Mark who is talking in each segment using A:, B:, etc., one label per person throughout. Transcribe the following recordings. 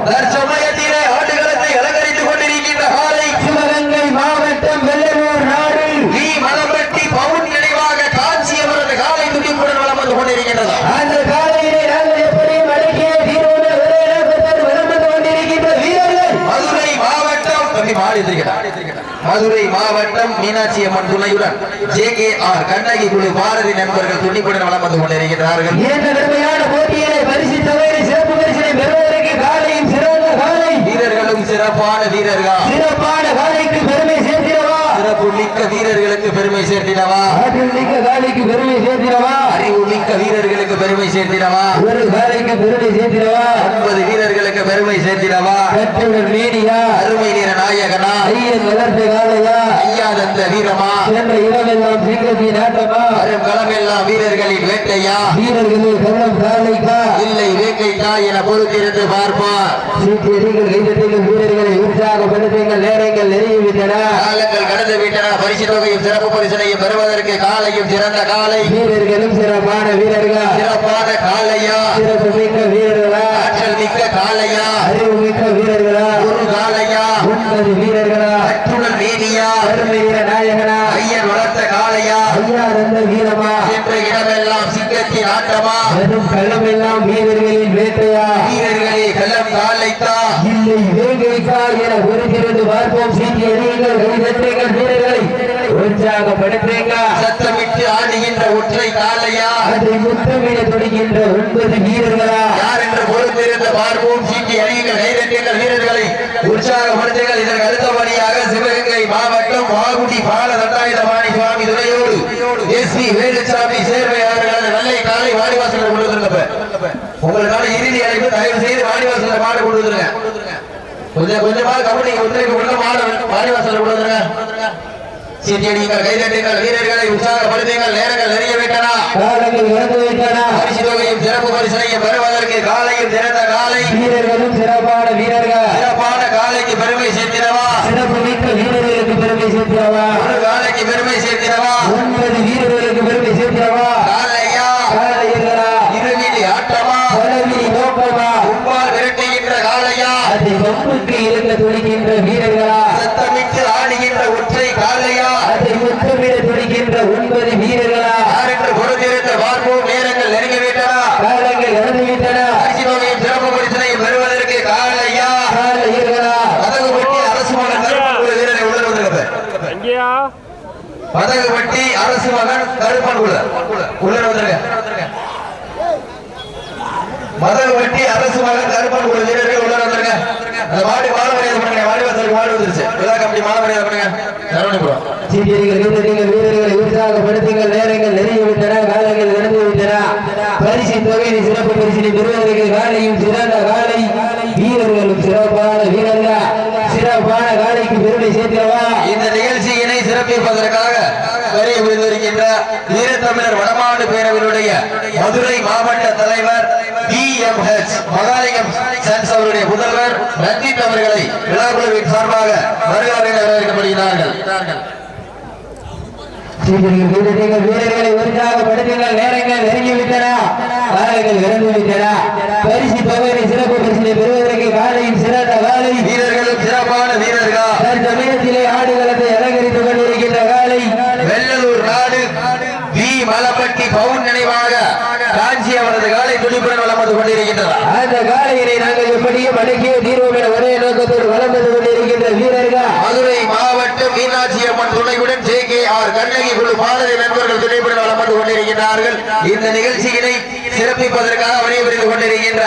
A: தற்சமயத்திலே ஆடுகளத்தை அலங்கரித்துக் கொண்டிருக்கின்ற காலை
B: சிவகங்கை மாவட்டம் வெள்ளலூர் நாடு
A: வி மலம்பட்டி பவுன் நினைவாக காஞ்சியவரது காலை துடிப்புடன் வளம் வந்து கொண்டிருக்கின்றது.
B: அந்த காலையிலே நாங்கள் எப்படியும் அடக்கிய தீரோடு ஒரே நோக்கத்தோடு வலம் வந்து கொண்டிருக்கின்ற வீரர்கள்
A: மதுரை மாவட்டம் மதுரை மாவட்டம் மீனாட்சி அம்மன் துணையுடன் JKR கண்ணகி குழு பாரதி நண்பர்கள் துணிப்புடன் வளம் வந்து கொண்டிருக்கிறார்கள்.
B: இந்த கடுமையான போட்டியிலே பரிசு தொகையை சிறப்பு பரிசினை பெறுவதற்கு காலையும் சிறந்த காலை
A: வீரர்களும் சிறப்பான வீரர்கள்
B: சிறப்பான காலைக்கு பெருமை சேர்த்திடவா
A: சிறப்பு மிக்க வீரர்களுக்கு பெருமை சேர்த்திடவா
B: ஆற்றல் மிக்க காலைக்கு பெருமை சேர்த்திடவா
A: அறிவு மிக்க வீரர்களுக்கு பெருமை சேர்த்திடவா
B: ஒரு காலைக்கு பெருமை சேர்த்திடவா
A: 9 வீரர்களுக்கு பெருமை சேர்த்திடவா
B: கட்டுடல் மீடியா
A: அருமை நீர நாயகனா
B: ஐயன் வளர்த்த காலையா
A: ஐயா தந்த வீரமா
B: சென்ற இடமெல்லாம் சிங்கத்தின் ஆட்டமா
A: வரும் களமெல்லாம் வீரர்களின் வேட்டையா
B: வீரர்களில் கள்ளம் காலைக்கா
A: இல்லை வேட்டைக்கா என பொறுத்திருந்து பார்ப்பார்.
B: சீட்டியடிகள் கைதட்டிகள் வீரர்களை உற்சாகப்படுத்துங்கள் நேரங்கள் நெருங்கிவிட்டன
A: காலங்கள் கடந்து விட்டன. பரிசு தொகையும் சிறப்பு பரிசனையும் பெறுவதற்கு காலையும் சிறந்த காலை
B: வீரர்களும் சிறப்பான வீரர்கள்
A: சிறப்பான காலையா
B: சிறப்பு மிக்க வீரர்களா
A: ஆற்றல் மிக்க காலையா
B: அறிவு மிக்க வீரர்களா
A: ஒரு காலையா
B: 9 வீரர்களா
A: கட்டுடல் வீதியா
B: அருமை வீர நாயகனா
A: ஐயன் வளர்த்த காலையா
B: ஐயா தந்த வீரமா
A: சென்ற இடமெல்லாம் சிங்கத்தின் ஆட்டமா
B: வெறும் கள்ளமெல்லாம் வீரர்களின் வேட்டையா
A: வீரர்களே கள்ளம் காலைத்தா
B: இல்லை வேங்கைக்கா என ஒருங்கிருந்து பார்ப்போம் சீட்டியடிகள் கைதட்டுங்கள் வீரர்களை உற்சாகப்படுத்துங்க
A: சத்தமிட்டு ஆடுகின்ற ஒற்றை காலையா
B: அதை முத்தமிட துடிக்கின்ற 9 வீரர்களா
A: யார் என்று பொறுத்திருந்து பார்ப்போம். சீட்டி அணிகள் கைதட்டுங்கள் வீரர்களை உற்சாகப்படுத்துங்கள். இதற்கு அடுத்தபடியாக சிவகங்கை மாவட்டம் வாகுடி பால தண்டாயுதபாணி சுவாமி துணையோடு SP வேலுசாமி சேர்வையாளர்கள் நல்லை காலை வாடிவாசல் கொண்டு வந்துருங்க. உங்களுக்கான இறுதி அழைப்பு தயவு செய்து வாடிவாசல் மாடு கொண்டு வந்துருங்க. கொஞ்சமா கபடி ஒன்றைக்கு உள்ள மாடு வாடிவாசல் கொண்டு வந்துருங்க. சீட்டியடிகள் கைதட்டுங்கள் வீரர்களை உற்சாகப்படுத்துங்கள். நேரங்கள் நெருங்கி விட்டன.
B: காலங்கள் இறந்து விட்டன.
A: பரிசு தொகையும் சிறப்பு பரிசனையும் பெறுவதற்கு காலையும் சிறந்த காலை
B: வீரர்களும் சிறப்பான வீரர்கள்
A: சிறப்பான காலைக்கு பெருமை சேர்த்திடவா
B: சிறப்பு மிக்க வீரர்களுக்கு பெருமை சேர்த்திடவா
A: ஒரு காலைக்கு பெருமை சேர்த்திடவா
B: 9 வீரர்களுக்கு பெருமை சேர்த்திடவா
A: காலையா
B: காலையர்களா
A: இருவிழி ஆட்டமா
B: பலவி நோக்கமா
A: உப்பால் விரட்டுகின்ற காலையா
B: அதை வம்புக்கு இருக்க துடிக்கின்ற வீரர்களா
A: சத்தமிட்டு ஆடுகின்ற ஒற்றை காலையா
B: அதை முத்தமிட துடிக்கின்ற 9 வீரர்களா
A: யார் என்று பொறுத்திருந்து பார்ப்போம். நேரங்கள் நெருங்கி விட்டன.
B: காலங்கள் இறந்து விட்டன.
A: பரிசு தொகையும் சிறப்பு பரிசனையும் பெறுவதற்கு காலையா
B: காலையர்களா
A: பதகுபட்டி அரசு மகன் கருப்பன் குழு வீரரை உள்ள வந்துருங்க. பதகுபட்டி அரசு மகன் கருப்பன் குழு உள்ள வந்துருங்க. மதகுபட்டி அரசு மகன் கருப்பன் குழு வீரர்கள் உள்ள வந்துருங்க. அந்த மாடு மாலை மரியாதை பண்ணுங்க. வாடிவாசலுக்கு மாடு வந்துருச்சு. விழா கமிட்டி மாலை மரியாதை பண்ணுங்க. சரவணிபுரம்
B: சீட்டியடிகள் கைதட்டுங்கள் வீரர்களை உற்சாகப்படுத்துங்கள் நேரங்கள் நெருங்கி விட்டன காலங்கள் இறந்து விட்டன பரிசு தொகையை சிறப்பு பரிசினை பெறுவதற்கு காலையும் சிறந்த காலை வீரர்களும் சிறப்பான வீரர்கள் சிறப்பான காலைக்கு பெருமை சேர்க்கிறவா
A: இந்த நிகழ்ச்சியினை சிறப்பிப்பதற்காக வரை புரிந்திருக்கின்ற வீரத்தமிழர் வடமாடு பேரவையினுடைய மதுரை மாவட்ட தலைவர் BMH மகாலிங்கம் சன்ஸ் அவருடைய முதல்வர் ரஞ்சித் அவர்களை விழாக்குழுவின் சார்பாக வருவார்கள் வரவேற்கப்படுகிறார்கள்.
B: வீரர்களை உற்சாகப்படுத்துங்கள் நேரங்கள் நெருங்கிவிட்டன காலங்கள் இறந்து விட்டன பரிசு தொகையை சிறப்பு பரிசினை பெறுவதற்கு காலையும் சிறந்த காலை
A: வீரர்களும் சிறப்பான வீரர்கள்
B: சமயத்திலே ஆடுகளத்தை அலங்கரித்துக் கொண்டிருக்கின்ற காலை
A: வெள்ளலூர் நாடு வி மலப்பட்டி பவுன் நினைவாக காஞ்சி அவரது காலை துடிப்புடன் வளம் வந்து கொண்டிருக்கின்றனர்.
B: அந்த காலையினை நாங்கள் எப்படியும் அடக்கிய தீர்வோம் என ஒரே நோக்கத்தோடு வளம் வந்து கொண்டிருக்கின்ற வீரர்கள்
A: மதுரை மாவட்டம் மீனாட்சி அம்மன் துணையுடன் JKR கண்ணகி குழு பாரதி நண்பர்கள் துணைப்புடன் வளம் வந்து கொண்டிருக்கிறார்கள். இந்த நிகழ்ச்சியினை சிறப்பிப்பதற்காக வரைபுரிந்து கொண்டிருக்கின்ற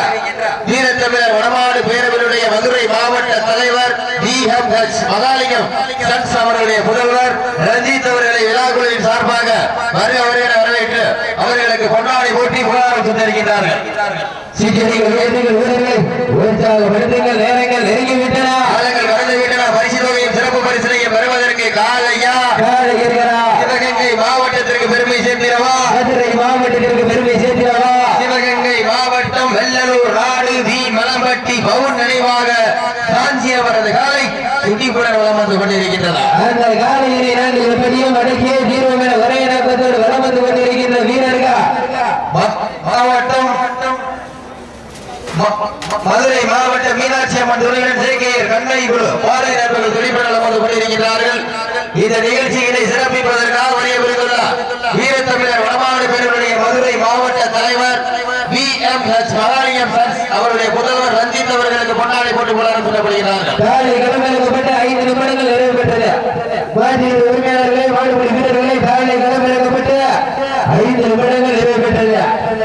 A: வீரத்தமிழர் வடமாடு பேரவையினுடைய மதுரை மாவட்ட தலைவர் BMH மகாலிங்கம் சன்ஸ் அவர்களுடைய முதல்வர் ரஞ்சித் அவர்களை விழாக்குழுவின் சார்பாக வருகிறவர்கள் வரவேற்று அவர்களுக்கு பொன்னாடை போட்டி புகாரம் தந்திருக்கின்றார்கள்.
B: வீரர்களை உற்சாகப்படுத்துங்கள் நேரங்கள் நெருங்கிவிட்டன
A: காலங்கள் கடந்து விட்டன. பரிசு தொகையும் சிறப்பு பரிசனையும் பெறுவதற்கு காலையா சிவகங்கை மாவட்டத்திற்கு பெருமை சேர்த்திடவா
B: மதுரை மாவட்டத்திற்கு பெருமை சேர்த்திடவா
A: சிவகங்கை மாவட்டம் வெள்ளலூர் நாடு வி மலம்பட்டி பவுன் நினைவாக காஞ்சி அவரது காலை துடிப்புடன் வளம் வந்து கொண்டிருக்கின்றன.
B: அந்த காலையினை நாங்கள் எப்படியும் அடக்கிய தீர்வோம் என ஒரே நோக்கத்தோடு வளம் வந்து கொண்டிருக்கின்ற வீரர்கள்
A: மாவட்டம் மதுரை மாவட்ட மீனாட்சி அம்மன் துணையுடன் சேகேஆர் கண்ணை குழு பாறை நண்பர்கள் துணிப்படம் வந்து கொண்டிருக்கிறார்கள். இந்த நிகழ்ச்சிகளை சிறப்பிப்பதற்காக வரையறுத்துள்ளார் வீரத்தமிழர் வடமாடு பேருடைய மதுரை மாவட்ட தலைவர் VMH மகாலிங்கம் அவருடைய முதல்வர் ரஞ்சித் அவர்களுக்கு பொன்னாடை போட்டுக் கொள்ளார் சொல்லப்படுகிறார்கள்.
B: 5 நிமிடங்கள் நிறைவு பெற்றது. உரிமையாளர்களே மாடுபிடி வீரர்களை காலை களமிறக்கப்பட்டு 5 நிமிடங்கள் நிறைவு பெற்றது.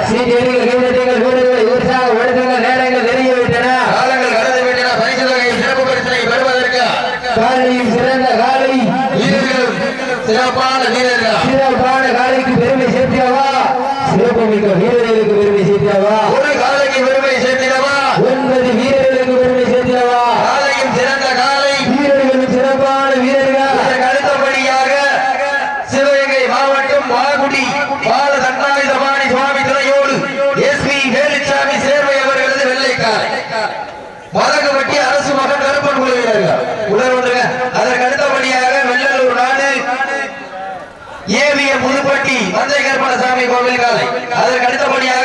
B: சீட்டியடிகள் வீரர்கள் வீரர்களை உற்சாகப்படுத்துங்கள். நேரங்கள் நெருங்கி விட்டன.
A: காலங்கள் கடந்து விட்டன. பரிசு தொகையை சிறப்பு பரிசினை பெறுவதற்கு
B: காலையும் சிறந்த காலை
A: வீரர்கள் சிறப்பான வீரர்கள்
B: சிறப்பான காலைக்கு பெருமை சேர்த்திடவா? சிறப்பு மிக்க வீரர்களுக்கு பெருமை சேர்த்திடவா?
A: ஒரு காலைக்கு பெருமை சேர்த்திடவா?
B: 9 வீரர்களுக்கு பெருமை சேர்த்திடவா?
A: காலையும் சிறந்த காலை
B: வீரர்களும் சிறப்பான வீரர்கள்.
A: அடுத்தபடியாக சிவகங்கை மாவட்டம் வாகுடி பால தண்டாயுதபாணி சுவாமி துணையோடு SP வேலுச்சாமி சேர்வை அவர்களது வெள்ளைக்காலை மதகுபட்டி அரசு மகன் கருப்பன் குழு வீரர்கள் உணர்வுங்க. அதற்கு அடுத்தபடியாக வெள்ளலூர் நாடு AVM புதுப்பட்டி மந்தை கருப்பணசாமி கோவில் காலை. அதற்கு அடுத்தபடியாக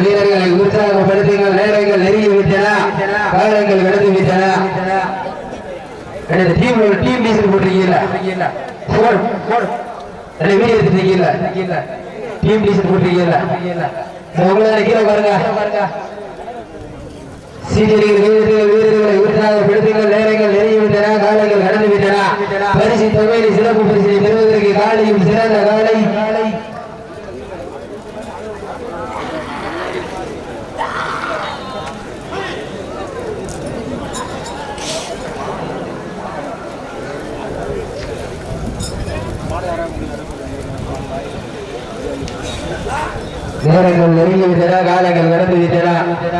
B: வீரர்களை உற்சாகப்படுத்துங்கள். நேரங்கள் நெருங்கி விட்டன. காலங்கள் கடந்து விட்டன. டீம் டீசல் போட்டிருக்கீங்களா? வீடியோ எடுத்துருக்கீங்களா? டீம் டீசல் போட்டிருக்கீங்களா? உங்களால கீழே பாருங்க. வீரர்களை உற்சாகப்படுத்துங்கள். நேரங்கள் நெருங்கி விட்டன. காலங்கள் கடந்து விட்டன. பரிசு தொகையை சிறப்பு பரிசினை பெறுவதற்கு காலையும் சிறந்த காலை நேரங்கள் நெருங்கி விட்டன. காலங்கள் கடந்து விட்டன.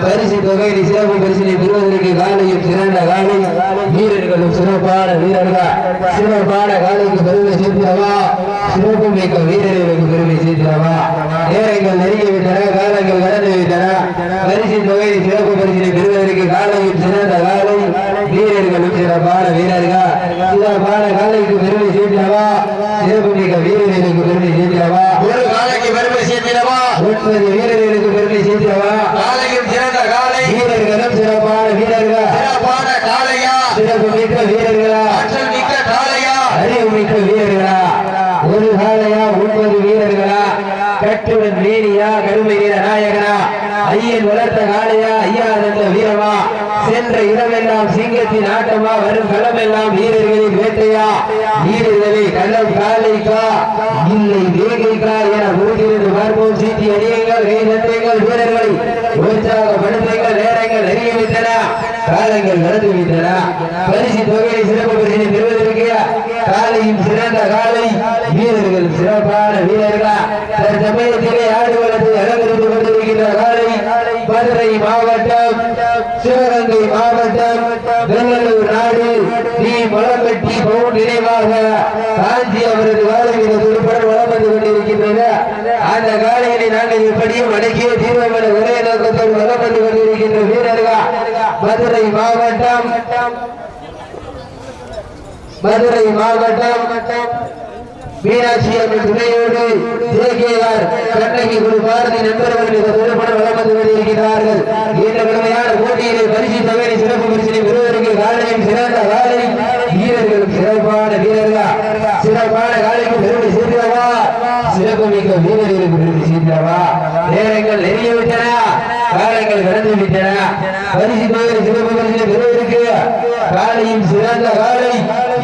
B: பரிசு தொகையை சிறப்பு பரிசினை பெறுவதற்கு காலையும் சிறந்த காலை வீரர்களும் சிறப்பான வீரர்கள் சிறப்பான காலைக்கு பெருமை சேர்த்திடவா? சிறப்பு மிக்க வீரர்களுக்கு பெருமை சேர்த்திடவா? நேரங்கள் நெருங்கி விட்டன. காலங்கள் கடந்து விட்டன. பரிசு தொகையை சிறப்பு பரிசினை பெறுவதற்கு காலையும் சிறந்த காலை வீரர்களும் சிறப்பான வீரர்கள் சிறப்பான காலைக்கு பெருமை சேர்த்திடவா? சிறப்பு மிக்க வீரர்களுக்கு பெருமை சேர்த்திடவா?
A: ஒரு காலைக்கு பெருமை சேர்த்திடவா?
B: 9 வீரர்களுக்கு பெருமை சேர்த்திடவா?
A: காலையும் சிறந்த காலை
B: வீரர்களும் சிறப்பான வீரர்கள்
A: சிறப்பான காலையா?
B: சிறப்பு மிக்க வீரர்களா?
A: ஆற்றல் மிக்க காலையா?
B: அறிவு மிக்க வீரர்களா? ஒரு காலையா? 9 வீரர்களா? கட்டுடன் வீரியா? கருமை வீர நாயகனா? ஐயன் வளர்த்த காலையா? ஐயா தந்த வீரமா? சென்ற இடமெல்லாம் சிங்கத்தின் ஆட்டமா? வரும் களமெல்லாம் வீரர்களின் வேட்டையா? வீரர்களை களம் காலைக்கா இல்லை வேகைக்கா என உறுதியிருந்து பார்ப்போம். சீட்டி அடியுங்கள். கை தட்டுங்கள். வீரர்களை உற்சாகப்படுத்துங்கள். நேரங்கள் அறியவிட்டன. காலங்கள் நடந்து விட்டன. பரிசு தொகையை சிறப்பு பரிசினை பெறுவதற்கு காலையும் சிறந்த காலை வீரர்கள் சிறப்பான வீரர்கள் தற்சமயத்திலே ஆடுகளத்தை அலங்கரித்துக் கொண்டிருக்கின்ற காலை மதுரை மாவட்டம் சிவகங்கை மாவட்டம் வெள்ளலூர் நாடு மலம்பட்டி பவுன் நினைவாக காஞ்சி அவரது காலை துடுப்படன் வளம் வந்து கொண்டிருக்கின்றது. அந்த காலையினை நாங்கள் எப்படியும் அடக்கிய தீர்வம் என ஒரே நோக்கத்தோடு வளம் வந்து கொண்டிருக்கின்ற வீரர்கள் மதுரை மாவட்டம் மீனாட்சி அம்மன் துணையோடு JKR கண்ணகி குழு பாரதி நண்பர்கள் துடுப்படன் வளம் வந்து கொண்டிருக்கிறார்கள். இந்த கடுமையான போட்டியிலே பரிசு தொகையை சிறப்பு பரிசினை பெறுவதற்கு காலையும் சிறந்த காலை வீரர்களும் சிறப்பான வீரர்கள் சிறப்பான காலைக்கு பெருமை சேர்க்கிறவா? சிறப்பு மிக்க வீரர்களுக்கு பெருமை சேர்க்கிறவா? நேரங்கள் நெருங்கி விட்டன. காலங்கள் கடந்து விட்டன. பரிசு தொகையை சிறப்பு பரிசினை பெறுவதற்கு காலையும் சிறந்த காலை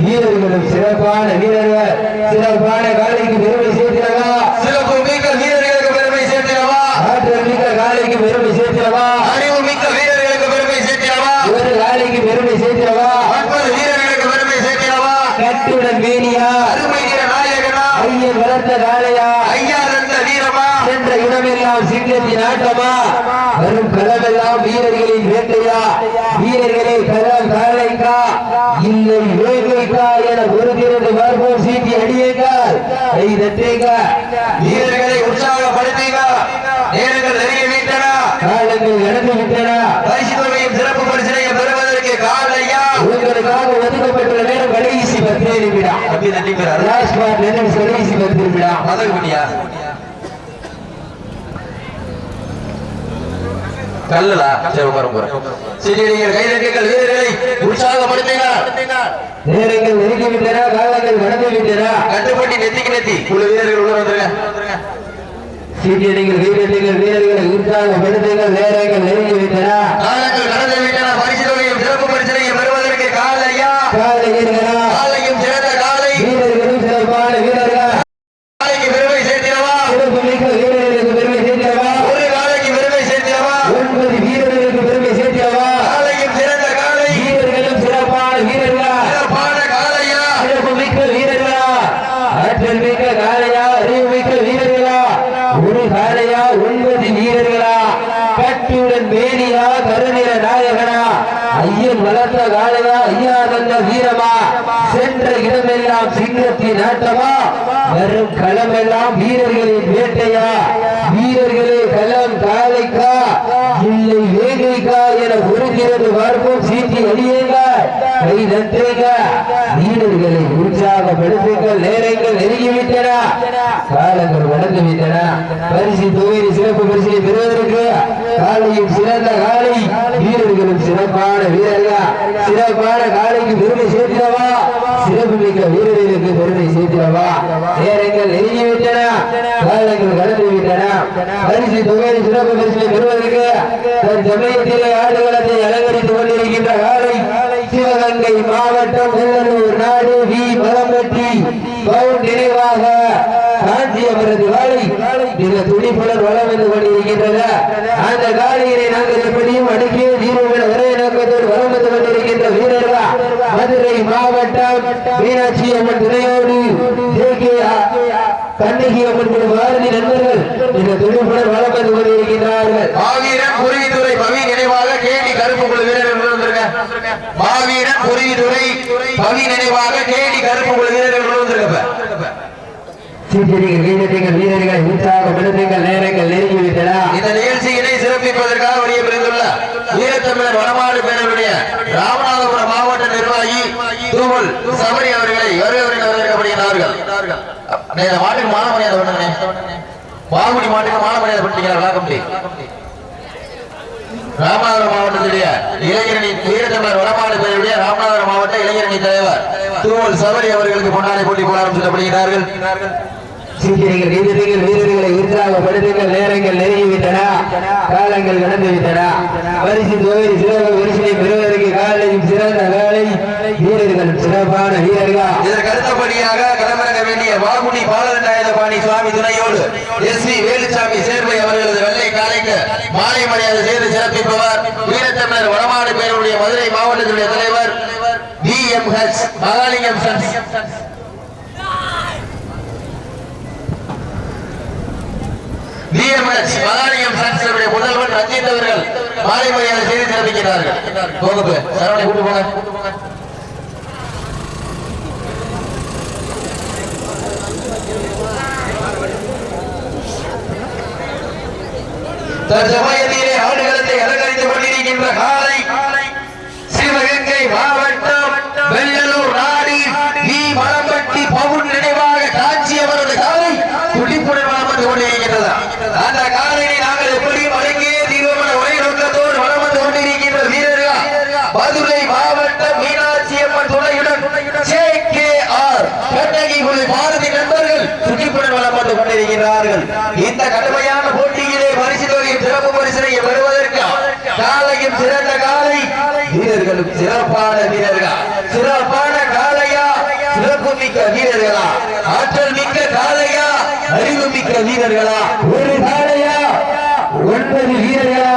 B: வீரர்களும் சிறப்பான வீரர்கள் சிறப்பான காலைக்கு பெருமை சேர்க்கிறவா?
A: சிறப்பு மிக்க வீரர்களுக்கு பெருமை சேர்த்திடவா?
B: ஆற்றல் மிக்க காலைக்கு பெருமை சேர்க்கிறவா?
A: அறிவு மிக்க வீரர்களுக்கு பெருமை சேர்த்திடவா?
B: ஒரு காலைக்கு பெருமை சேர்க்கிறவா?
A: 9 வீரர்களுக்கு பெருமை சேர்த்திடவா?
B: கட்டுடன் வீரியா?
A: அருமை வீர நாயகனா?
B: ஐயன் வளர்த்த காளையா?
A: ஐயா தந்த வீரமா?
B: சென்ற இடமெல்லாம் சிங்கத்தின் ஆட்டமா? வரும் களமெல்லாம் வீரர்களின் வேட்டையா? வீரர்களே களம் காளைக்கா இல்லை வேகைக்கா என ஒருங்கிருந்து பார்ப்போம். சீட்டி அடியுங்கள். கை தட்டுங்க.
A: வீரர்களை உற்சாகப்படுத்துங்க. நேரங்கள் நெருங்கி விட்டன.
B: காலங்கள் நடந்து விட்டன.
A: பரிசு தொகையும் சிறப்பு பரிசனையும் பெறுவதற்கு காலையா
B: உங்களுக்காக ஒதுக்கப்பட்டுள்ள நேரம் கடைசி 10 நிமிடம். லாஸ்ட் பார்ட் கடைசி 10 நிமிடம்.
A: மதகுடியா கல்லலா சரி உட்காரும் சிறியடிகள் கைதட்டுங்கள் வீரர்களை உற்சாகப்படுத்தினார்.
B: நேரங்கள் நெருங்கி விட்டன, காலங்கள் கடந்து விட்டன.
A: கட்டுப்பட்டி நெத்திக்கு நெத்தி குழு வீரர்கள் உள்ள வந்துருங்க.
B: சீட்டியடிகள் கைதட்டுங்கள் வீரர்களை உற்சாகப்படுத்துங்கள். நேரங்கள் நெருங்கி விட்டன,
A: காலங்கள் கடந்து விட்டன. பரிசு தொகையும் சிறப்பு பரிசனையும் பெறுவதற்கு காலையா காலையும் சிறந்த காலை
B: வீரர்களும் சிறப்பான வீரர்கள்.
A: காலைக்கு பெருமை சேர்த்திடவா
B: சிறப்பு மிக்க வீரர்களுக்கு பெருமை சேர்த்திடவா.
A: ஒரு காலைக்கு பெருமை சேர்த்திடவா
B: 9 வீரர்களுக்கு பெருமை சேர்த்திடவா.
A: காலையும் சிறந்த காலை
B: வீரர்களும் சிறப்பான வீரர்கள்.
A: சிறப்பான காலையா
B: சிறப்பு மிக்க வீரர்களா, ஆற்றல் மிக்க காலையா, அறிவு மிக்க வீரர்களா. ஒரு காலையா 9 வீரர்களா. கட்டுடன் மேனியா, கருநிற நாயகனா, ஐயன் வளர்த்த காலையா, ஐயா தந்த வீரமா. சென்ற இடமெல்லாம் சிங்கத்தின் ஆட்டமா, வரும் களமெல்லாம் வீரர்களின் வேட்டையா. வீரர்களே களம் காலைக்கா இல்லை வேகைக்கா என ஒருங்கிறது பார்ப்போம். சீட்டி அடியுங்க, கை நன்றுங்க, வீரர்களை உற்சாகப்படுத்துங்கள். நேரங்கள் நெருங்கிவிட்டன, காலங்கள் கடந்து விட்டன. பரிசு தொகை சிறப்பு பரிசை பெறுவதற்கு காலையும் சிறந்த காலை, வீரர்களும் சிறப்பான வீரர்கள். சிறப்பான காலைக்கு பெருமை சேர்த்திடவா, சிறப்பு மிக்க வீரர்களுக்கு பெருமை சேர்த்திடவா. நேரங்கள் நெருங்கிவிட்டன, காலங்கள் கடந்து விட்டன. பரிசு தொகை சிறப்பு பரிசை பெறுவதற்கு தன் சமயத்திலே ஆடுகளத்தை அலங்கரித்துக் கொண்டிருக்கின்ற காலை சிவகங்கை மாவட்டம் வெள்ளலூர் நாடு வி மலம்பட்டி பவுன் நினைவாக காஞ்சியபுரத்து காலை மிக துடிப்புடன் வளம் வந்து கொண்டிருக்கின்றது. அந்த காலையினை நாங்கள் எப்படியும் அடுக்கிய தீர்வுகள் ஒரே நோக்கத்தோடு வளம் வந்து கொண்டிருக்கின்ற வீரர்கள் மதுரை மாவட்டம் மீனாட்சி அம்மன் துணையோடு கண்ணகி அம்மன் பாரதி நண்பர்கள் மிக துடிப்புடன் வளம் வந்து கொண்டிருக்கின்றார்கள்.
A: மாவீரன் குருவித்துறை பவி நினைவாக கேடி கருப்பு குழு வீரர்கள் வந்திருக்க. மாவீரன் குருவித்துறை பவி நினைவாக கேடி கருப்பு குழு வீரர்கள் வந்திருக்க.
B: சீட்டியடிகள் கைதட்டுங்கள் வீரர்களை உற்சாகப்படுத்துங்கள். நேரங்கள் நெருங்கிவிட்டன.
A: இந்த நிகழ்ச்சியினை சிறப்பிப்பதற்காக வெளியே பிரிந்துள்ள வீரத்தமிழர் வடமாடு பேரவருடைய ராமநாதபுரம் மாவட்ட நிர்வாகி தூவல் சபரி அவர்களை வரவேற்கப்படுகிறார்கள். மாட்டுக்கு மான மரியாதை பண்ணுங்க. பாகுடி மாட்டுக்கு மான மரியாதை பண்ணிட்டீங்க. ராமநாதபுரம் மாவட்டத்துடைய இளைஞரணி வீரத்தமிழர் வடமாடு பேரவருடைய ராமநாதபுரம் மாவட்ட இளைஞரணி தலைவர் தூவல் சபரி அவர்களுக்கு பொன்னாடை போட்டி போராட்டம் சொல்லப்படுகிறார்கள்.
B: சீட்டியடிகள் கைதட்டுங்கள் வீரர்களை உற்சாகப்படுத்துங்கள். நேரங்கள் நெருங்கிவிட்டன, காலங்கள் கடந்து விட்டன. பரிசு தொகை சிறப்பு பரிசினை பெறுவதற்கு காலையும் சிறந்த காலை, வீரர்களும் சிறப்பான வீரர்கள்.
A: இதற்கு அடுத்தபடியாக களமிறங்க வேண்டிய வாகுடி பாலதண்டாயுதபாணி சுவாமி துணையோடு எஸ்.வி. வேலுச்சாமி சேர்வை அவர்களது வெள்ளை காலைக்கு மாலை மரியாதை செய்து சிறப்பிப்பவர் வீரத்தமிழர் வடமாடு பேருடைய மதுரை மாவட்டத்துடைய தலைவர் வி.எம்.எச். மகாலிங்கம் சன்ஸ். வி.எம்.எச். மகாலிங்கம் சன்ஸ் முதல்வர் ரஞ்சித் அவர்கள் மாலை மரியாதை செய்து சிறப்பிக்கிறார்கள். போங்க சரவணை கூட்டு போங்க. தற்சமயத்திலே ஆடுகளத்தை அலங்கரித்துக் கொண்டிருக்கின்ற காலை சிவகங்கை மாவட்டம் வெள்ளலூர் நாடு வி மலம்பட்டி பவுன் நினைவாக காஞ்சியவரது காலை துடிப்புடன் வளம் வந்து கொண்டிருக்கின்றது. அந்த காலையை நாங்கள் எப்படியும் அடங்கிய தீர்வமான ஒரே நோக்கத்தோடு வளம் வந்து கொண்டிருக்கின்ற வீரர்கள் மதுரை மாவட்டம் மீனாட்சி அம்மன் துணையுடன் ஜே.கே.ஆர். கண்ணகி குழு பாரதி நண்பர்கள் துடிப்புடன் வளம் வந்து கொண்டிருக்கிறார்கள். இந்த கடுமையான போட்டியிலே பரிசு தொகையும் சிறப்பு பரிசனை பெறுவதற்கு காலையும் சிறந்த காலை, வீரர்களும் சிறப்பான வீரர்கள். சிறப்பான காலையா, சிறப்பு மிக்க வீரர்களா, ஆற்றல் மிக்க காலையா, அறிவு மிக்க வீரர்களா,
B: ஒரு காலையா 9 வீரர்களா,